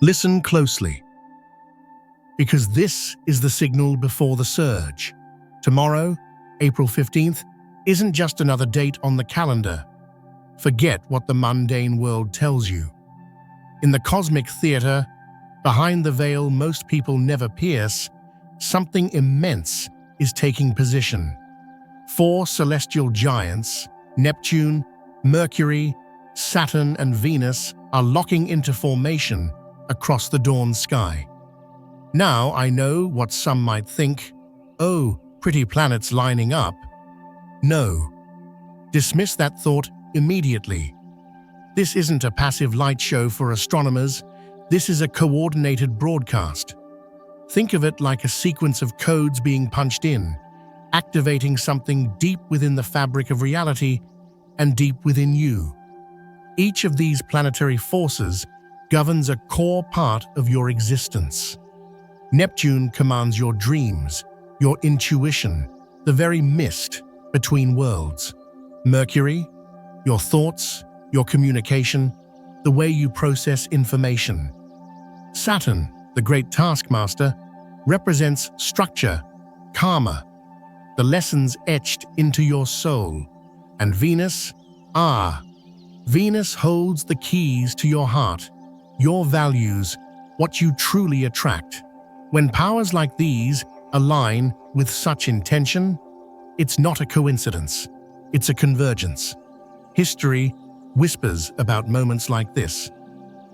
Listen closely, because this is the signal before the surge. Tomorrow, April 15th, isn't just another date on the calendar. Forget what the mundane world tells you. In the cosmic theater, behind the veil most people never pierce, something immense is taking position. 4 celestial giants, Neptune, Mercury, Saturn, and Venus, are locking into formation across the dawn sky. Now I know what some might think, oh, pretty planets lining up. No. Dismiss that thought immediately. This isn't a passive light show for astronomers. This is a coordinated broadcast. Think of it like a sequence of codes being punched in, activating something deep within the fabric of reality and deep within you. Each of these planetary forces governs a core part of your existence. Neptune commands your dreams, your intuition, the very mist between worlds. Mercury, your thoughts, your communication, the way you process information. Saturn, the great taskmaster, represents structure, karma, the lessons etched into your soul. And Venus, Venus holds the keys to your heart, your values, what you truly attract. When powers like these align with such intention, it's not a coincidence, it's a convergence. History whispers about moments like this,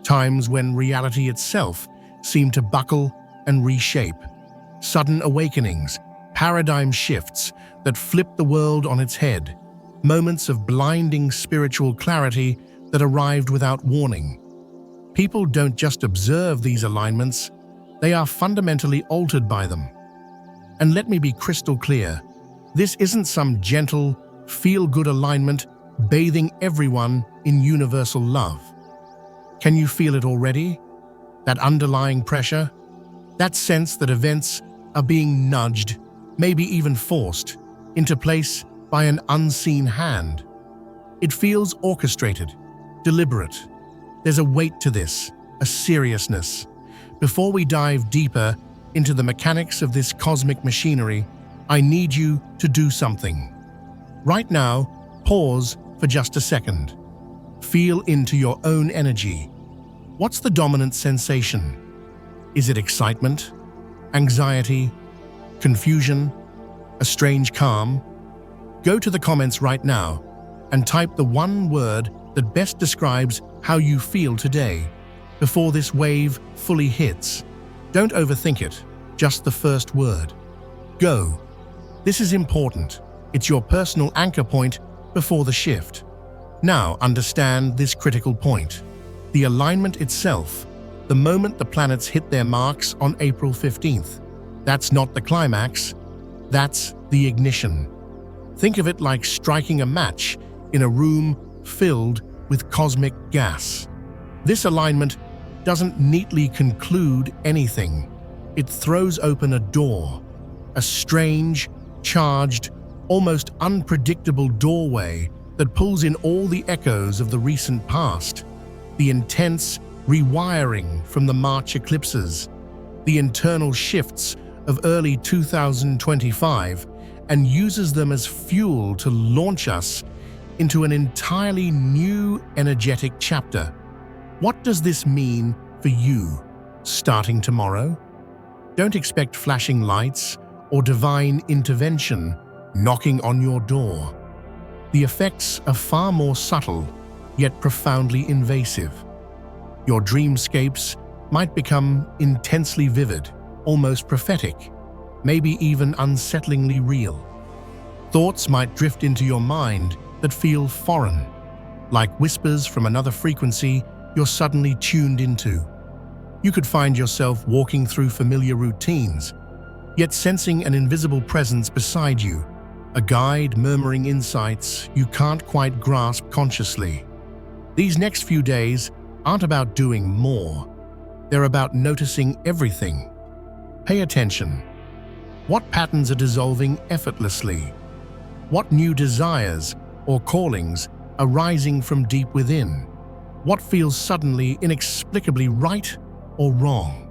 times when reality itself seemed to buckle and reshape. Sudden awakenings, paradigm shifts that flip the world on its head. Moments of blinding spiritual clarity that arrived without warning. People don't just observe these alignments, they are fundamentally altered by them. And let me be crystal clear, this isn't some gentle, feel-good alignment bathing everyone in universal love. Can you feel it already? That underlying pressure? That sense that events are being nudged, maybe even forced, into place by an unseen hand. It feels orchestrated, deliberate. There's a weight to this, a seriousness. Before we dive deeper into the mechanics of this cosmic machinery, I need you to do something. Right now, pause for just a second. Feel into your own energy. What's the dominant sensation? Is it excitement, anxiety, confusion, a strange calm? Go to the comments right now and type the one word that best describes how you feel today, before this wave fully hits. Don't overthink it, just the first word. Go. This is important. It's your personal anchor point before the shift. Now understand this critical point. The alignment itself, the moment the planets hit their marks on April 15th. That's not the climax, that's the ignition. Think of it like striking a match in a room filled with cosmic gas. This alignment doesn't neatly conclude anything. It throws open a door, a strange, charged, almost unpredictable doorway that pulls in all the echoes of the recent past, the intense rewiring from the March eclipses, the internal shifts of early 2025, and uses them as fuel to launch us into an entirely new energetic chapter. What does this mean for you starting tomorrow? Don't expect flashing lights or divine intervention knocking on your door. The effects are far more subtle, yet profoundly invasive. Your dreamscapes might become intensely vivid, almost prophetic, maybe even unsettlingly real. Thoughts might drift into your mind that feel foreign, like whispers from another frequency you're suddenly tuned into. You could find yourself walking through familiar routines, yet sensing an invisible presence beside you, a guide murmuring insights you can't quite grasp consciously. These next few days aren't about doing more. They're about noticing everything. Pay attention. What patterns are dissolving effortlessly? What new desires or callings are rising from deep within? What feels suddenly inexplicably right or wrong.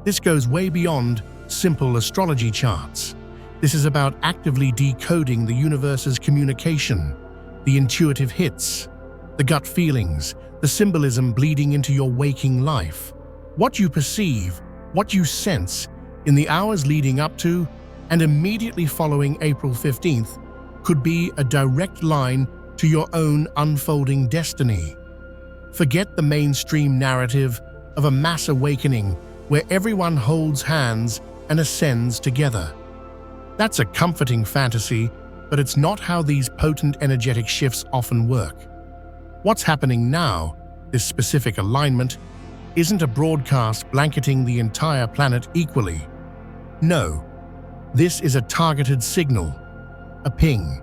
This goes way beyond simple astrology charts. This is about actively decoding the universe's communication, the intuitive hits, the gut feelings, the symbolism bleeding into your waking life. What you perceive, what you sense in the hours leading up to and immediately following April 15th could be a direct line to your own unfolding destiny. Forget the mainstream narrative of a mass awakening where everyone holds hands and ascends together. That's a comforting fantasy, but it's not how these potent energetic shifts often work. What's happening now, this specific alignment, isn't a broadcast blanketing the entire planet equally. No, this is a targeted signal, a ping,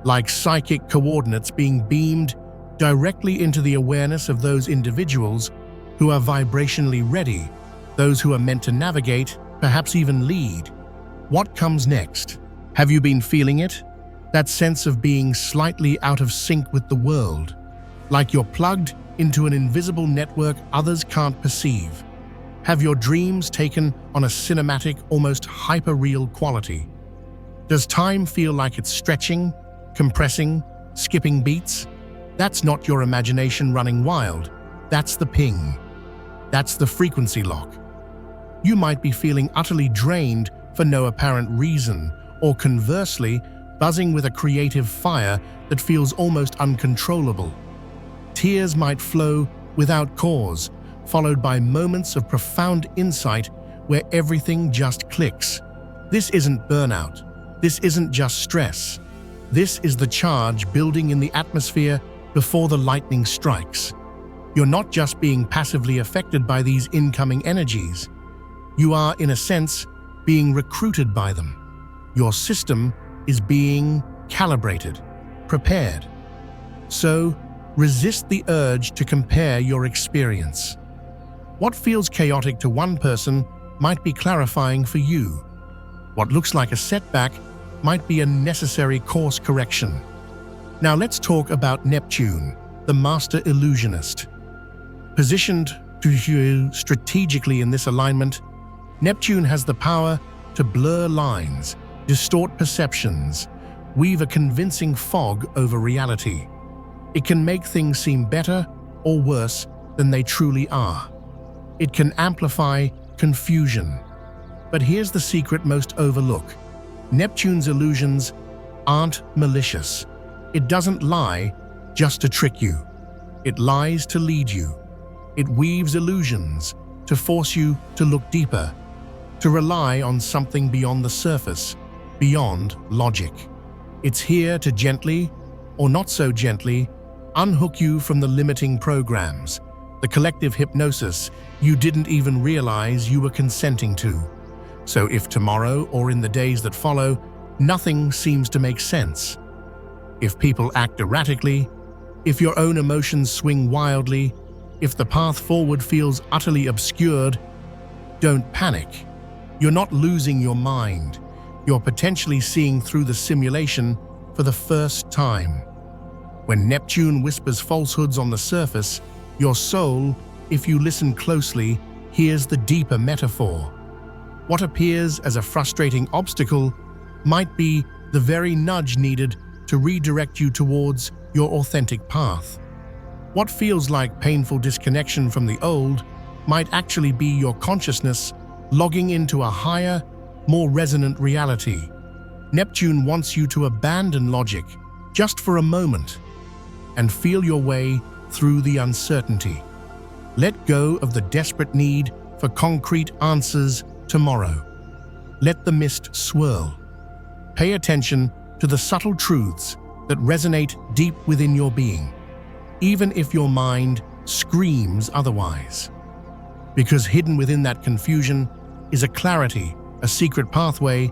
like psychic coordinates being beamed directly into the awareness of those individuals who are vibrationally ready, those who are meant to navigate, perhaps even lead. What comes next? Have you been feeling it? That sense of being slightly out of sync with the world, like you're plugged into an invisible network others can't perceive. Have your dreams taken on a cinematic, almost hyper-real quality? Does time feel like it's stretching, compressing, skipping beats? That's not your imagination running wild. That's the ping. That's the frequency lock. You might be feeling utterly drained for no apparent reason, or conversely, buzzing with a creative fire that feels almost uncontrollable. Tears might flow without cause, followed by moments of profound insight where everything just clicks. This isn't burnout. This isn't just stress. This is the charge building in the atmosphere before the lightning strikes. You're not just being passively affected by these incoming energies. You are, in a sense, being recruited by them. Your system is being calibrated, prepared. So, resist the urge to compare your experience. What feels chaotic to one person might be clarifying for you. What looks like a setback might be a necessary course correction. Now let's talk about Neptune, the master illusionist. Positioned strategically in this alignment, Neptune has the power to blur lines, distort perceptions, weave a convincing fog over reality. It can make things seem better or worse than they truly are. It can amplify confusion. But here's the secret most overlooked. Neptune's illusions aren't malicious. It doesn't lie just to trick you. It lies to lead you. It weaves illusions to force you to look deeper, to rely on something beyond the surface, beyond logic. It's here to gently, or not so gently, unhook you from the limiting programs, the collective hypnosis you didn't even realize you were consenting to. So if tomorrow or in the days that follow, nothing seems to make sense, if people act erratically, if your own emotions swing wildly, if the path forward feels utterly obscured, don't panic. You're not losing your mind. You're potentially seeing through the simulation for the first time. When Neptune whispers falsehoods on the surface, your soul, if you listen closely, hears the deeper metaphor. What appears as a frustrating obstacle might be the very nudge needed to redirect you towards your authentic path. What feels like painful disconnection from the old might actually be your consciousness logging into a higher, more resonant reality. Neptune wants you to abandon logic just for a moment and feel your way through the uncertainty. Let go of the desperate need for concrete answers tomorrow. Let the mist swirl. Pay attention to the subtle truths that resonate deep within your being, even if your mind screams otherwise. Because hidden within that confusion is a clarity, a secret pathway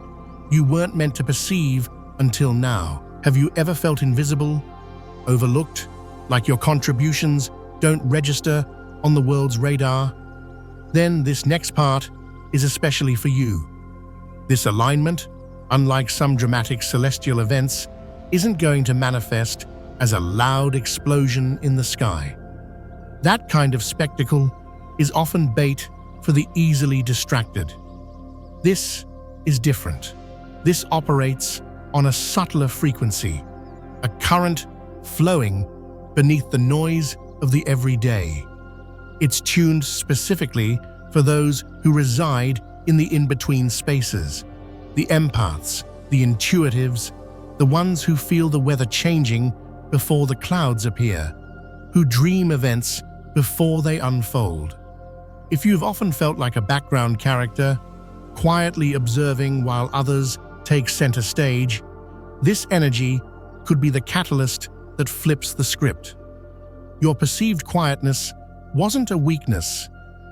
you weren't meant to perceive until now. Have you ever felt invisible, overlooked, like your contributions don't register on the world's radar? Then this next part is especially for you. This alignment, unlike some dramatic celestial events, isn't going to manifest as a loud explosion in the sky. That kind of spectacle is often bait for the easily distracted. This is different. This operates on a subtler frequency, a current flowing beneath the noise of the everyday. It's tuned specifically for those who reside in the in-between spaces, the empaths, the intuitives, the ones who feel the weather changing before the clouds appear, who dream events before they unfold. If you've often felt like a background character, quietly observing while others take center stage, this energy could be the catalyst that flips the script. Your perceived quietness wasn't a weakness,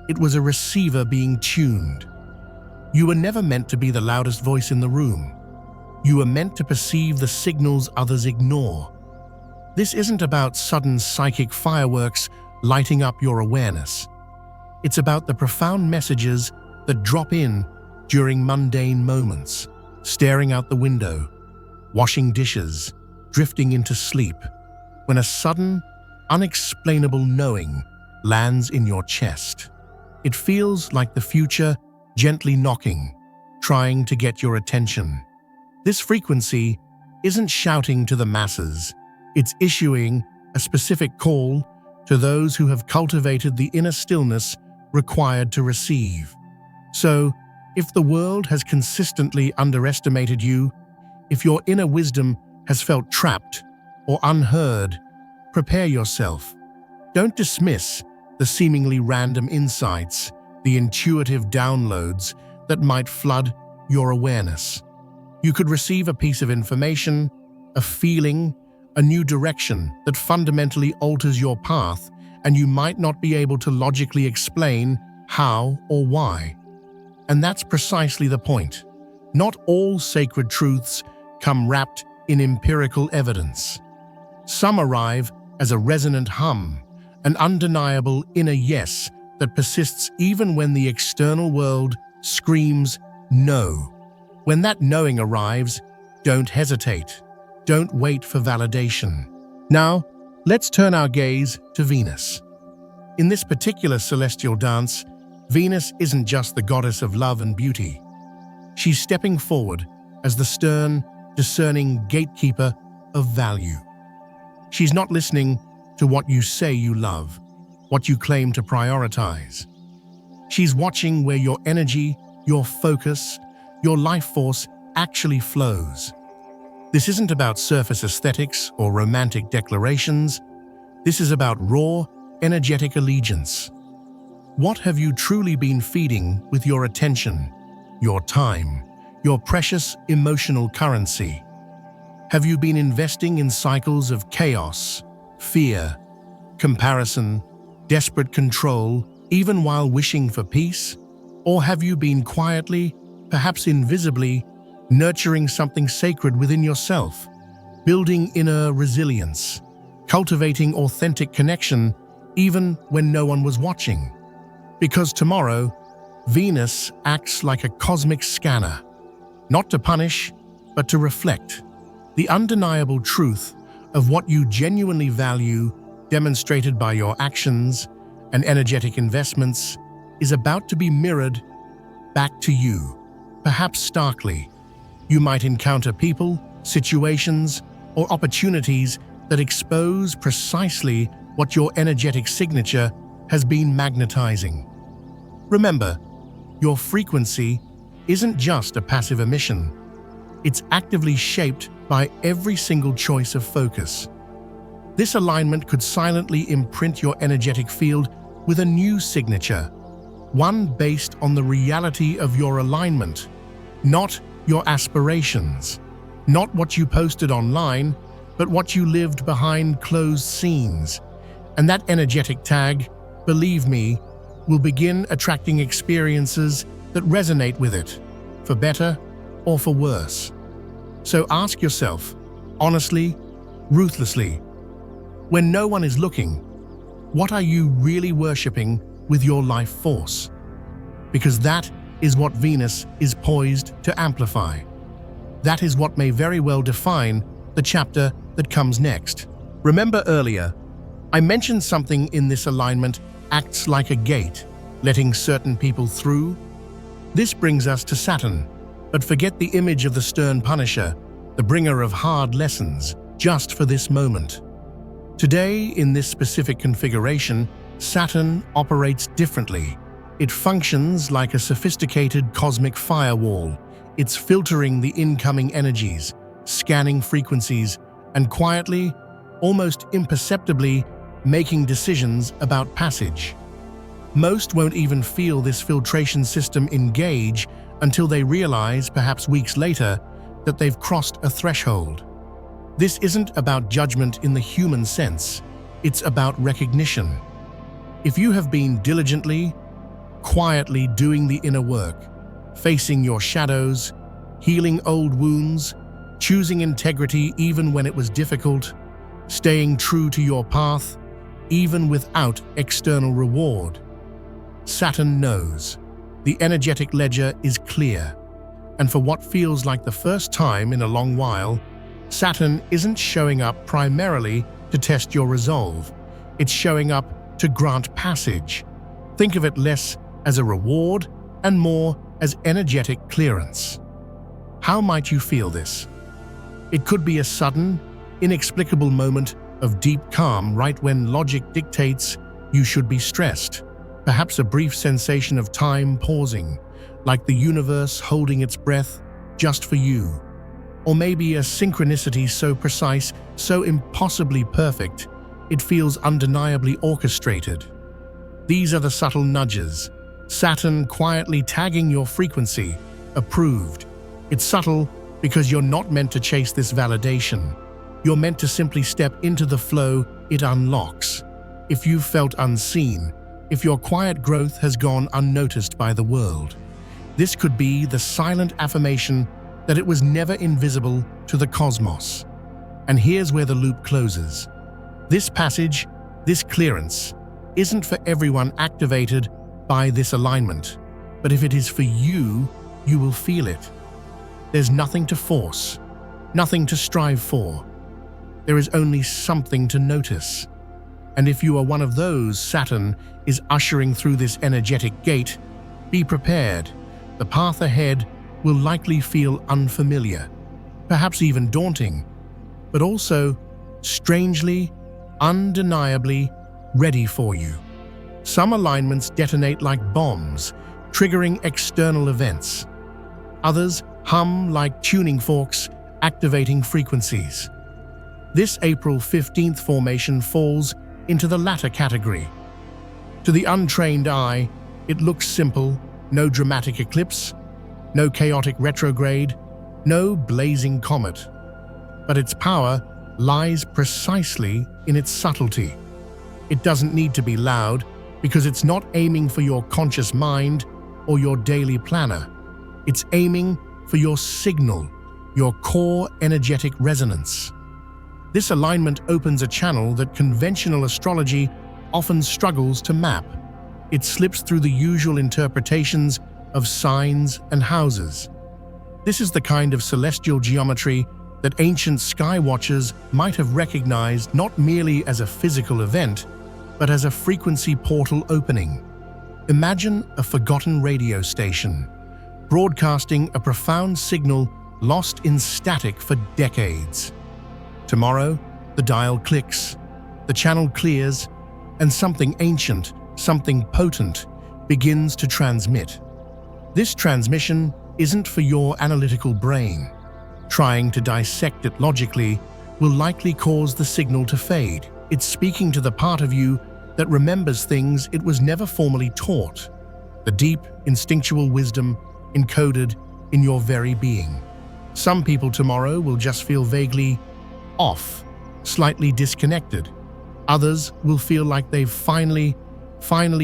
it was a receiver being tuned. You were never meant to be the loudest voice in the room. You were meant to perceive the signals others ignore. This isn't about sudden psychic fireworks lighting up your awareness. It's about the profound messages that drop in during mundane moments, staring out the window, washing dishes, drifting into sleep, when a sudden, unexplainable knowing lands in your chest. It feels like the future gently knocking, trying to get your attention. This frequency isn't shouting to the masses, it's issuing a specific call to those who have cultivated the inner stillness required to receive. So, if the world has consistently underestimated you, if your inner wisdom has felt trapped or unheard, prepare yourself. Don't dismiss the seemingly random insights, the intuitive downloads that might flood your awareness. You could receive a piece of information, a feeling, a new direction that fundamentally alters your path, and you might not be able to logically explain how or why. And that's precisely the point. Not all sacred truths come wrapped in empirical evidence. Some arrive as a resonant hum, an undeniable inner yes that persists even when the external world screams no. When that knowing arrives, don't hesitate. Don't wait for validation. Now, let's turn our gaze to Venus. In this particular celestial dance, Venus isn't just the goddess of love and beauty. She's stepping forward as the stern, discerning gatekeeper of value. She's not listening to what you say you love, what you claim to prioritize. She's watching where your energy, your focus, your life force actually flows. This isn't about surface aesthetics or romantic declarations. This is about raw, energetic allegiance. What have you truly been feeding with your attention, your time, your precious emotional currency? Have you been investing in cycles of chaos, fear, comparison, desperate control, even while wishing for peace? Or have you been quietly, perhaps invisibly, nurturing something sacred within yourself, building inner resilience, cultivating authentic connection even when no one was watching? Because tomorrow, Venus acts like a cosmic scanner, not to punish, but to reflect. The undeniable truth of what you genuinely value, demonstrated by your actions and energetic investments, is about to be mirrored back to you, perhaps starkly. You might encounter people, situations, or opportunities that expose precisely what your energetic signature has been magnetizing. Remember, your frequency isn't just a passive emission. It's actively shaped by every single choice of focus. This alignment could silently imprint your energetic field with a new signature, one based on the reality of your alignment, not your aspirations, not what you posted online, but what you lived behind closed scenes. And that energetic tag, believe me, will begin attracting experiences that resonate with it, for better or for worse. So ask yourself, honestly, ruthlessly, when no one is looking, what are you really worshipping with your life force? Because that is what Venus is poised to amplify. That is what may very well define the chapter that comes next. Remember earlier, I mentioned something in this alignment acts like a gate, letting certain people through. This brings us to Saturn, but forget the image of the stern punisher, the bringer of hard lessons, just for this moment. Today, in this specific configuration, Saturn operates differently. It functions like a sophisticated cosmic firewall. It's filtering the incoming energies, scanning frequencies, and quietly, almost imperceptibly, making decisions about passage. Most won't even feel this filtration system engage until they realize, perhaps weeks later, that they've crossed a threshold. This isn't about judgment in the human sense, it's about recognition. If you have been diligently, quietly doing the inner work, facing your shadows, healing old wounds, choosing integrity even when it was difficult, staying true to your path, even without external reward, Saturn knows. The energetic ledger is clear, and for what feels like the first time in a long while, Saturn isn't showing up primarily to test your resolve. It's showing up to grant passage. Think of it less as a reward and more as energetic clearance. How might you feel this? It could be a sudden, inexplicable moment of deep calm right when logic dictates you should be stressed. Perhaps a brief sensation of time pausing, like the universe holding its breath just for you. Or maybe a synchronicity so precise, so impossibly perfect, it feels undeniably orchestrated. These are the subtle nudges. Saturn quietly tagging your frequency, approved. It's subtle because you're not meant to chase this validation. You're meant to simply step into the flow it unlocks. If you've felt unseen, if your quiet growth has gone unnoticed by the world, this could be the silent affirmation that it was never invisible to the cosmos. And here's where the loop closes. This passage, this clearance, isn't for everyone activated by this alignment, but if it is for you, you will feel it. There's nothing to force, nothing to strive for. There is only something to notice. And if you are one of those Saturn is ushering through this energetic gate, be prepared. The path ahead will likely feel unfamiliar, perhaps even daunting, but also, strangely, undeniably ready for you. Some alignments detonate like bombs, triggering external events. Others hum like tuning forks, activating frequencies. This April 15th formation falls into the latter category. To the untrained eye, it looks simple, no dramatic eclipse, no chaotic retrograde, no blazing comet. But its power lies precisely in its subtlety. It doesn't need to be loud because it's not aiming for your conscious mind or your daily planner. It's aiming for your signal, your core energetic resonance. This alignment opens a channel that conventional astrology often struggles to map. It slips through the usual interpretations of signs and houses. This is the kind of celestial geometry that ancient sky watchers might have recognized not merely as a physical event, but as a frequency portal opening. Imagine a forgotten radio station, broadcasting a profound signal lost in static for decades. Tomorrow, the dial clicks, the channel clears, and something ancient, something potent, begins to transmit. This transmission isn't for your analytical brain. Trying to dissect it logically will likely cause the signal to fade. It's speaking to the part of you that remembers things it was never formally taught, the deep, instinctual wisdom encoded in your very being. Some people tomorrow will just feel vaguely off, slightly disconnected. Others will feel like they've finally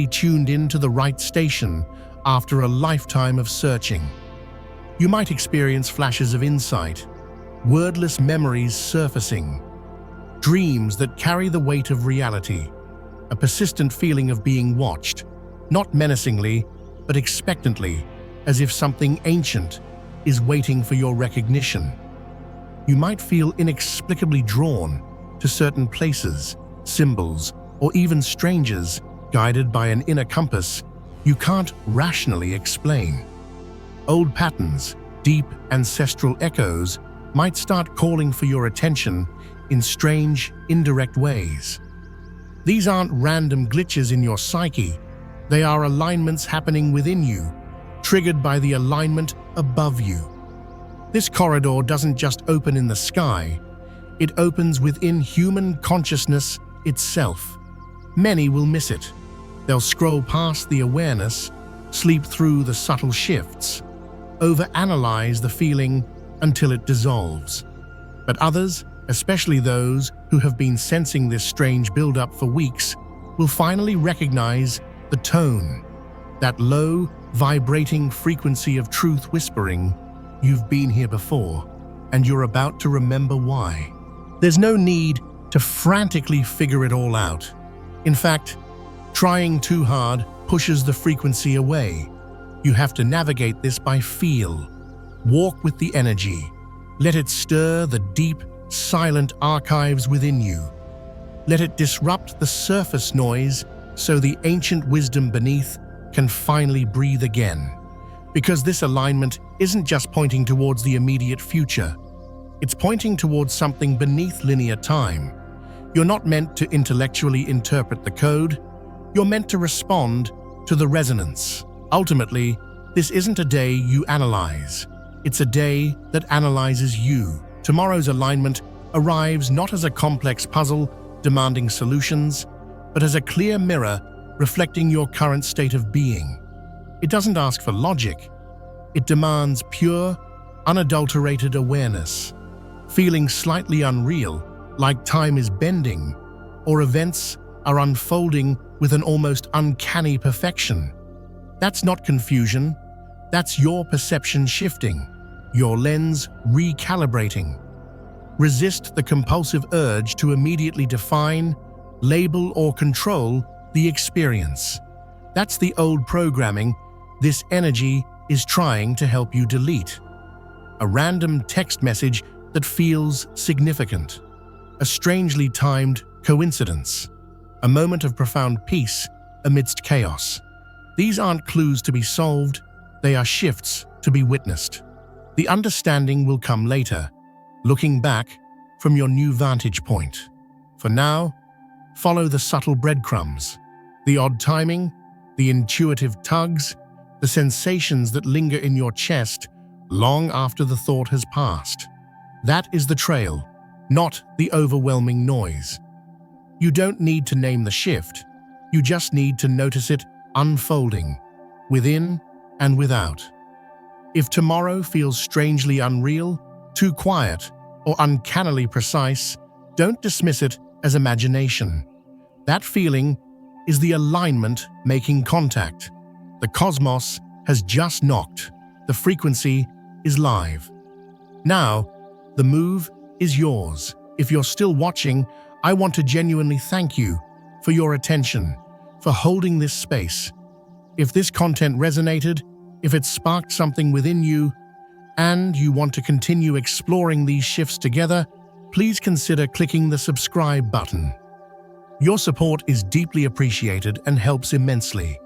tuned into the right station after a lifetime of searching. You might experience flashes of insight, wordless memories surfacing, dreams that carry the weight of reality, a persistent feeling of being watched, not menacingly, but expectantly, as if something ancient is waiting for your recognition. You might feel inexplicably drawn to certain places, symbols, or even strangers, guided by an inner compass you can't rationally explain. Old patterns, deep ancestral echoes might start calling for your attention in strange, indirect ways. These aren't random glitches in your psyche, they are alignments happening within you, triggered by the alignment above you. This corridor doesn't just open in the sky, it opens within human consciousness itself. Many will miss it. They'll scroll past the awareness, sleep through the subtle shifts, overanalyze the feeling until it dissolves. But others, especially those who have been sensing this strange build-up for weeks, will finally recognize the tone, that low, vibrating frequency of truth whispering, "You've been here before, and you're about to remember why." There's no need to frantically figure it all out. In fact, trying too hard pushes the frequency away. You have to navigate this by feel. Walk with the energy. Let it stir the deep, silent archives within you. Let it disrupt the surface noise so the ancient wisdom beneath can finally breathe again. Because this alignment isn't just pointing towards the immediate future. It's pointing towards something beneath linear time. You're not meant to intellectually interpret the code. You're meant to respond to the resonance. Ultimately, this isn't a day you analyze. It's a day that analyzes you. Tomorrow's alignment arrives not as a complex puzzle demanding solutions, but as a clear mirror reflecting your current state of being. It doesn't ask for logic. It demands pure, unadulterated awareness. Feeling slightly unreal, like time is bending, or events are unfolding with an almost uncanny perfection. That's not confusion. That's your perception shifting, your lens recalibrating. Resist the compulsive urge to immediately define, label, or control the experience. That's the old programming this energy is trying to help you delete. A random text message that feels significant. A strangely timed coincidence. A moment of profound peace amidst chaos. These aren't clues to be solved, they are shifts to be witnessed. The understanding will come later, looking back from your new vantage point. For now, follow the subtle breadcrumbs, the odd timing, the intuitive tugs, the sensations that linger in your chest long after the thought has passed. That is the trail, not the overwhelming noise. You don't need to name the shift, you just need to notice it unfolding, within and without. If tomorrow feels strangely unreal, too quiet, or uncannily precise, don't dismiss it as imagination. That feeling is the alignment making contact. The cosmos has just knocked. The frequency is live. Now, the move is yours. If you're still watching, I want to genuinely thank you for your attention, for holding this space. If this content resonated, if it sparked something within you, and you want to continue exploring these shifts together, please consider clicking the subscribe button. Your support is deeply appreciated and helps immensely.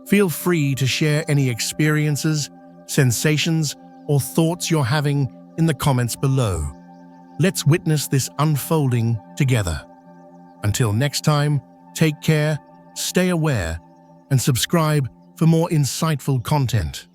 Feel free to share any experiences, sensations, or thoughts you're having in the comments below. Let's witness this unfolding together. Until next time, take care, stay aware, and subscribe for more insightful content.